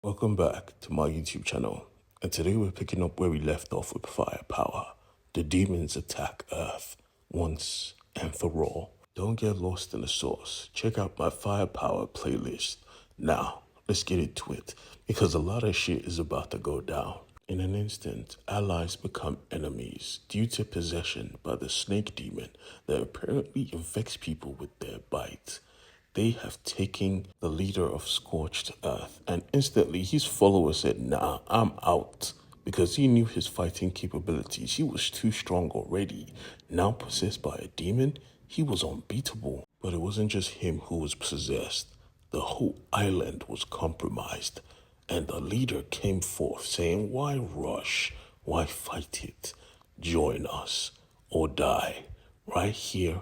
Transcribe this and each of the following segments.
Welcome back to my YouTube channel, and today we're picking up where we left off with firepower. The demons attack Earth once and for all. Don't get lost in the sauce. Check out my firepower playlist. Now, let's get into it, because a lot of shit is about to go down. In an instant, allies become enemies due to possession by the snake demon that apparently infects people with their bite. They have taken the leader of Scorched Earth, and instantly his followers said, "Nah, I'm out." Because he knew his fighting capabilities. He was too strong already. Now possessed by a demon, he was unbeatable. But it wasn't just him who was possessed. The whole island was compromised. And the leader came forth saying, "Why rush? Why fight it? Join us or die right here,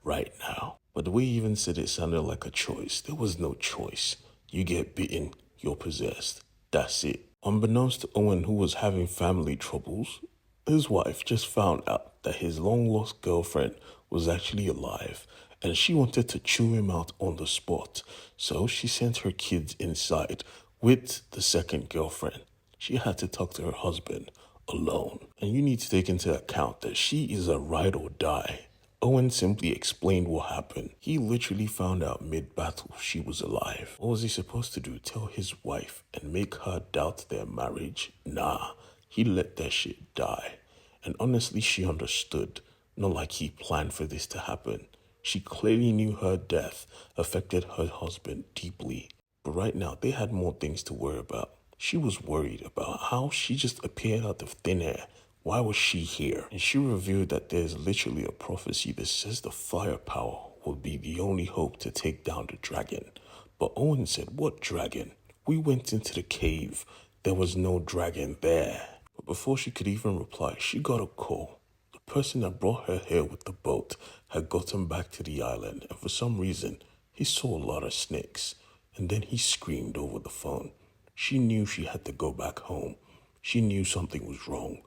right now." But the way he even said it sounded like a choice. There was no choice. You get bitten, you're possessed. That's it. Unbeknownst to Owen, who was having family troubles, his wife just found out that his long-lost girlfriend was actually alive, and she wanted to chew him out on the spot. So she sent her kids inside with the second girlfriend. She had to talk to her husband alone. And you need to take into account that she is a ride or die. Owen simply explained what happened. He literally found out mid-battle she was alive. What was he supposed to do? Tell his wife and make her doubt their marriage? Nah, he let that shit die. And honestly, she understood. Not like he planned for this to happen. She clearly knew her death affected her husband deeply. But right now, they had more things to worry about. She was worried about how she just appeared out of thin air. Why was she here? And she revealed that there's literally a prophecy that says the firepower will be the only hope to take down the dragon. But Owen said, "What dragon? We went into the cave. There was no dragon there." But before she could even reply, she got a call. The person that brought her here with the boat had gotten back to the island, and for some reason, he saw a lot of snakes. And then he screamed over the phone. She knew she had to go back home. She knew something was wrong.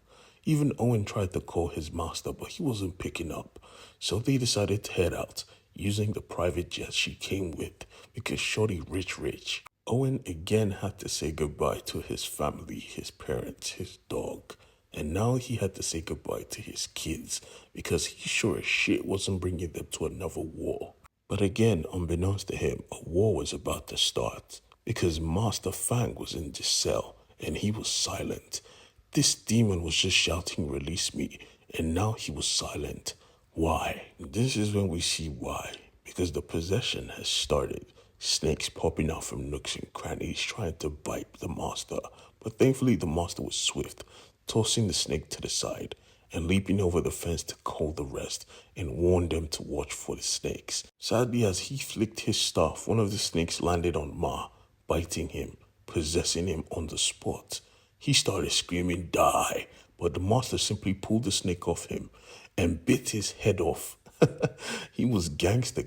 Even Owen tried to call his master, but he wasn't picking up. So they decided to head out, using the private jet she came with, because shorty rich. Owen again had to say goodbye to his family, his parents, his dog. And now he had to say goodbye to his kids, because he sure as shit wasn't bringing them to another war. But again, unbeknownst to him, a war was about to start, because Master Fang was in the cell, and he was silent. This demon was just shouting, "Release me," and now he was silent. Why? This is when we see why. Because the possession has started. Snakes popping out from nooks and crannies trying to bite the master. But thankfully the master was swift, tossing the snake to the side and leaping over the fence to call the rest and warn them to watch for the snakes. Sadly, as he flicked his staff, one of the snakes landed on Ma, biting him, possessing him on the spot. He started screaming, "Die!" But the master simply pulled the snake off him and bit his head off. He was gangster.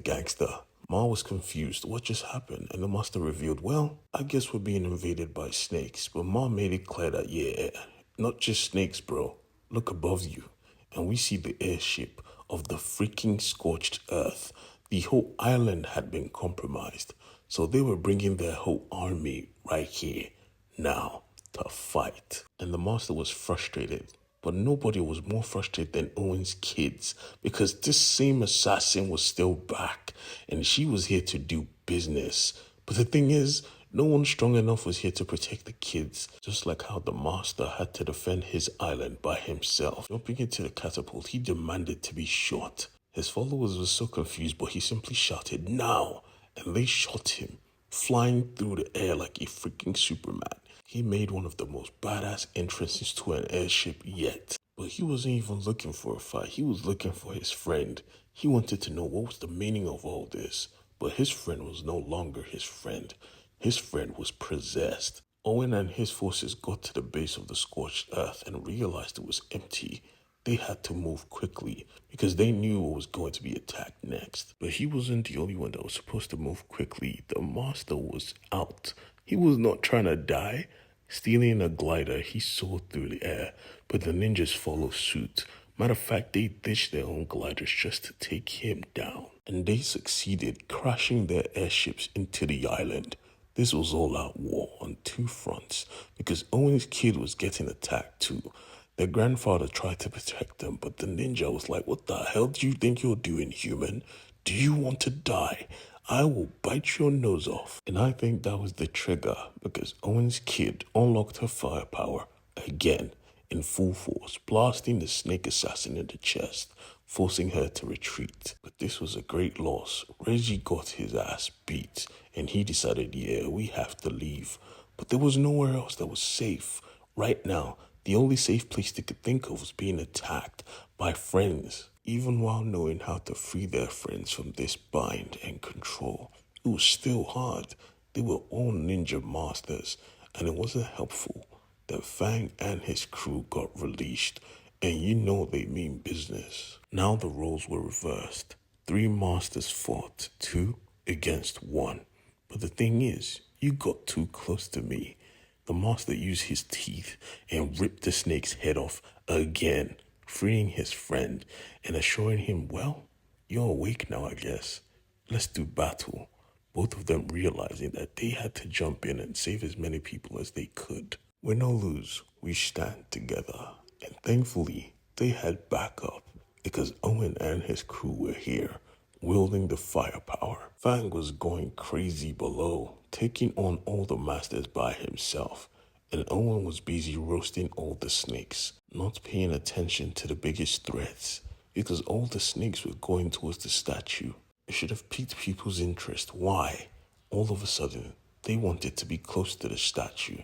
Ma was confused. What just happened? And the master revealed, "Well, I guess we're being invaded by snakes." But Ma made it clear that, yeah, not just snakes, bro. Look above you. And we see the airship of the freaking scorched earth. The whole island had been compromised. So they were bringing their whole army right here, now, to fight. And the master was frustrated. But nobody was more frustrated than Owen's kids, because this same assassin was still back and she was here to do business. But the thing is, no one strong enough was here to protect the kids, just like how the master had to defend his island by himself. Jumping into the catapult, he demanded to be shot. His followers were so confused, but he simply shouted, "Now!" And they shot him, flying through the air like a freaking Superman. He made one of the most badass entrances to an airship yet. But he wasn't even looking for a fight. He was looking for his friend. He wanted to know what was the meaning of all this. But his friend was no longer his friend. His friend was possessed. Owen and his forces got to the base of the scorched earth and realized it was empty. They had to move quickly because they knew what was going to be attacked next. But he wasn't the only one that was supposed to move quickly. The master was out. He was not trying to die. Stealing a glider, he soared through the air, but the ninjas followed suit. Matter of fact, they ditched their own gliders just to take him down. And they succeeded, crashing their airships into the island. This was all out war on two fronts because Owen's kid was getting attacked too. Their grandfather tried to protect them, but the ninja was like, "What the hell do you think you're doing, human? Do you want to die? I will bite your nose off." And I think that was the trigger because Owen's kid unlocked her firepower again in full force, blasting the snake assassin in the chest, forcing her to retreat. But this was a great loss. Reggie got his ass beat, and he decided, yeah, we have to leave. But there was nowhere else that was safe. Right now, the only safe place they could think of was being attacked by friends, even while knowing how to free their friends from this bind and control. It was still hard. They were all ninja masters, and it wasn't helpful that Fang and his crew got released, and you know they mean business. Now the roles were reversed. 3 masters fought, 2 against 1. But the thing is, you got too close to me. The master used his teeth and ripped the snake's head off again, freeing his friend and assuring him, well, you're awake now, I guess. Let's do battle. Both of them realizing that they had to jump in and save as many people as they could. Win or lose, we stand together. And thankfully, they had backup because Owen and his crew were here, wielding the firepower. Fang was going crazy below, taking on all the masters by himself. And Owen was busy roasting all the snakes, not paying attention to the biggest threats, because all the snakes were going towards the statue. It should have piqued people's interest. Why? All of a sudden, they wanted to be close to the statue.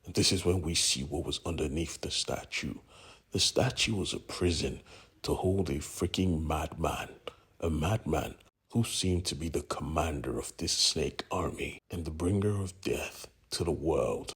And this is when we see what was underneath the statue. The statue was a prison to hold a freaking madman. A madman who seemed to be the commander of this snake army and the bringer of death to the world.